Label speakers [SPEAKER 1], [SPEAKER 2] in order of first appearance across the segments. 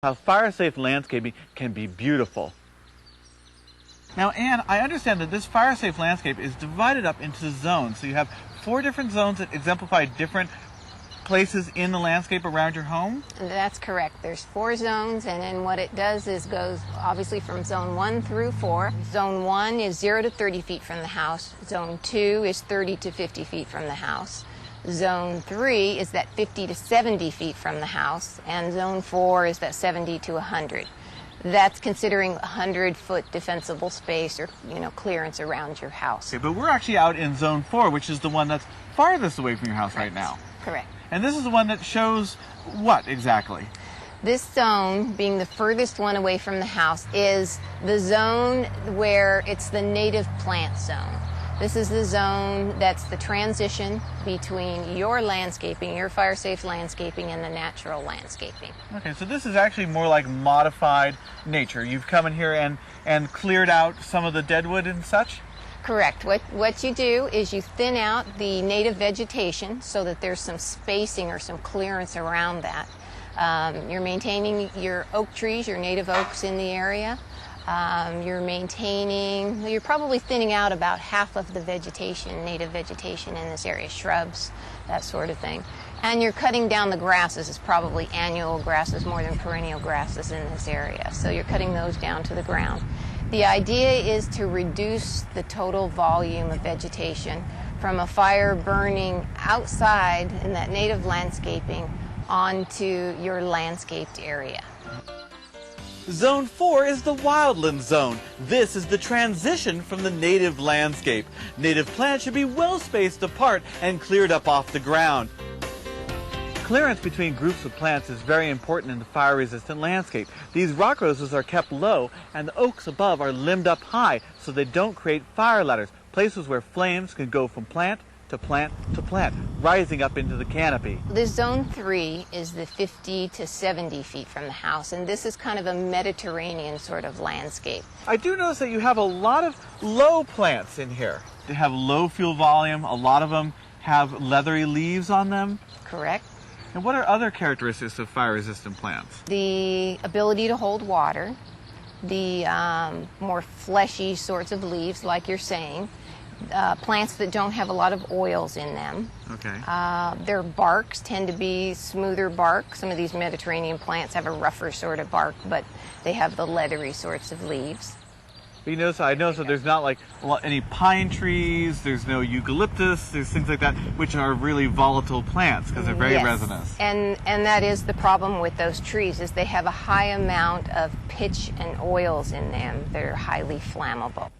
[SPEAKER 1] How fire-safe landscaping can be beautiful. Now, Anne, I understand that this fire-safe landscape is divided up into zones. So you have 4 different zones that exemplify different places in the landscape around your home?
[SPEAKER 2] That's correct. There's 4 zones, and then what it does is goes obviously from zone 1 through 4. Zone 1 is 0 to 30 feet from the house. Zone 2 is 30 to 50 feet from the house. Zone 3 is that 50 to 70 feet from the house, and Zone 4 is that 70 to 100. That's considering 100-foot defensible space or, clearance around your house.
[SPEAKER 1] Okay, but we're actually out in Zone 4, which is the one that's farthest away from your house right now.
[SPEAKER 2] Correct.
[SPEAKER 1] And this is the one that shows what exactly?
[SPEAKER 2] This zone, being the furthest one away from the house, is the zone where it's the native plant zone. This is the zone that's the transition between your landscaping, your fire-safe landscaping, and the natural landscaping.
[SPEAKER 1] Okay, so this is actually more like modified nature. You've come in here and cleared out some of the deadwood and such?
[SPEAKER 2] Correct. What you do is you thin out the native vegetation so that there's some spacing or some clearance around that. You're maintaining your oak trees, your native oaks in the area. You're probably thinning out about half of the vegetation, native vegetation in this area, shrubs, that sort of thing. And you're cutting down the grasses. It's probably annual grasses more than perennial grasses in this area. So you're cutting those down to the ground. The idea is to reduce the total volume of vegetation from a fire burning outside in that native landscaping onto your landscaped area.
[SPEAKER 1] Zone 4 is the wildland zone. This is the transition from the native landscape. Native plants should be well spaced apart and cleared up off the ground. Clearance between groups of plants is very important in the fire-resistant landscape. These rock roses are kept low and the oaks above are limbed up high so they don't create fire ladders, places where flames can go from plant to plant to plant, rising up into the canopy.
[SPEAKER 2] This zone 3 is the 50 to 70 feet from the house, and this is kind of a Mediterranean sort of landscape.
[SPEAKER 1] I do notice that you have a lot of low plants in here. They have low fuel volume. A lot of them have leathery leaves on them.
[SPEAKER 2] Correct.
[SPEAKER 1] And what are other characteristics of fire-resistant plants?
[SPEAKER 2] The ability to hold water, the more fleshy sorts of leaves, like you're saying, plants that don't have a lot of oils in them.
[SPEAKER 1] Okay.
[SPEAKER 2] Their barks tend to be smoother bark. Some of these Mediterranean plants have a rougher sort of bark, but they have the leathery sorts of leaves.
[SPEAKER 1] But you notice, I notice that there's not like any pine trees, there's no eucalyptus, there's things like that, which are really volatile plants because they're very resinous.
[SPEAKER 2] And that is the problem with those trees, is they have a high amount of pitch and oils in them that are highly flammable.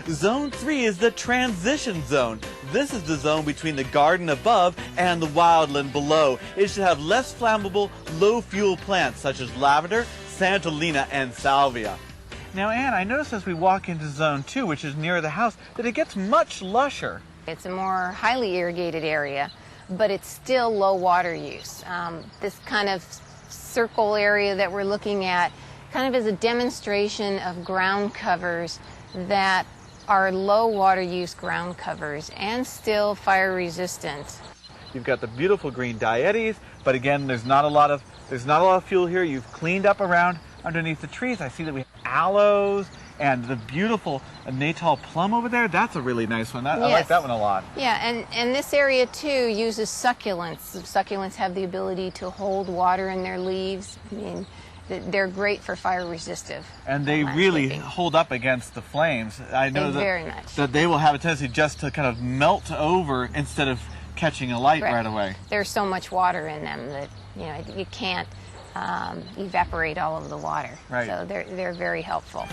[SPEAKER 1] Zone 3 is the transition zone. This is the zone between the garden above and the wildland below. It should have less flammable, low-fuel plants such as lavender, santolina, and salvia. Now, Anne, I noticed as we walk into Zone 2, which is near the house, that it gets much lusher.
[SPEAKER 2] It's a more highly irrigated area, but it's still low water use. This kind of circle area that we're looking at kind of is a demonstration of ground covers that are low water use ground covers and still fire resistant.
[SPEAKER 1] You've got the beautiful green dietes, but again, there's not a lot of fuel here. You've cleaned up around underneath the trees. I see that we have aloes and the beautiful Natal plum over there. That's a really nice one. I like that one a lot.
[SPEAKER 2] Yeah, and this area too uses succulents. Succulents have the ability to hold water in their leaves. I mean, they're great for fire resistive.
[SPEAKER 1] And they really hold up against the flames. I know that they will have a tendency just to kind of melt over instead of catching a light right away.
[SPEAKER 2] There's so much water in them that you can't evaporate all of the water.
[SPEAKER 1] Right.
[SPEAKER 2] So they're very helpful.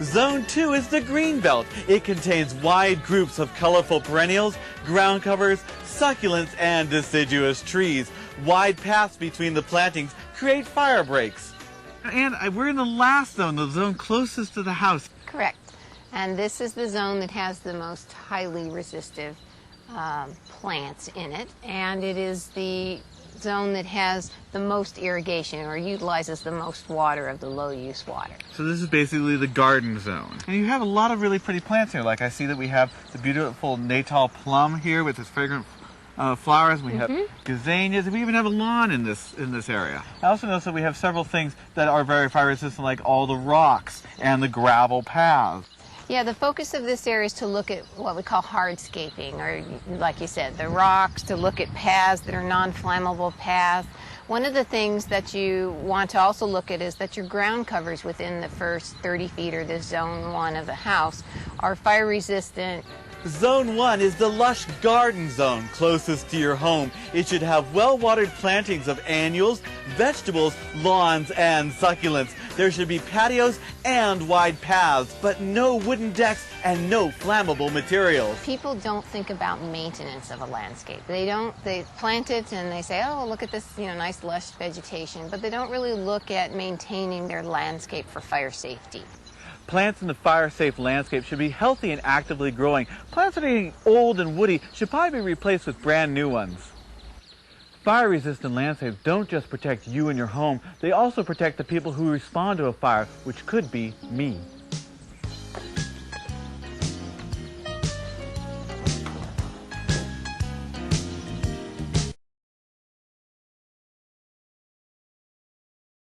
[SPEAKER 1] Zone 2 is the green belt. It contains wide groups of colorful perennials, ground covers, succulents, and deciduous trees. Wide paths between the plantings create fire breaks. And we're in the last zone, the zone closest to the house.
[SPEAKER 2] Correct. And this is the zone that has the most highly resistive plants in it. And it is the zone that has the most irrigation or utilizes the most water of the low-use water.
[SPEAKER 1] So this is basically the garden zone. And you have a lot of really pretty plants here. Like I see that we have the beautiful Natal plum here with its fragrant flowers. We have gazanias. We even have a lawn in this area. I also notice that we have several things that are very fire resistant, like all the rocks and the gravel paths.
[SPEAKER 2] Yeah, the focus of this area is to look at what we call hardscaping, or like you said, the rocks, to look at paths that are non-flammable paths. One of the things that you want to also look at is that your ground covers within the first 30 feet, or the zone 1 of the house, are fire resistant.
[SPEAKER 1] Zone 1 is the lush garden zone closest to your home. It should have well-watered plantings of annuals, vegetables, lawns, and succulents. There should be patios and wide paths, but no wooden decks and no flammable materials.
[SPEAKER 2] People don't think about maintenance of a landscape. They plant it and they say, oh, look at this, nice lush vegetation, but they don't really look at maintaining their landscape for fire safety.
[SPEAKER 1] Plants in the fire-safe landscape should be healthy and actively growing. Plants that are getting old and woody should probably be replaced with brand new ones. Fire-resistant landscapes don't just protect you and your home, they also protect the people who respond to a fire, which could be me.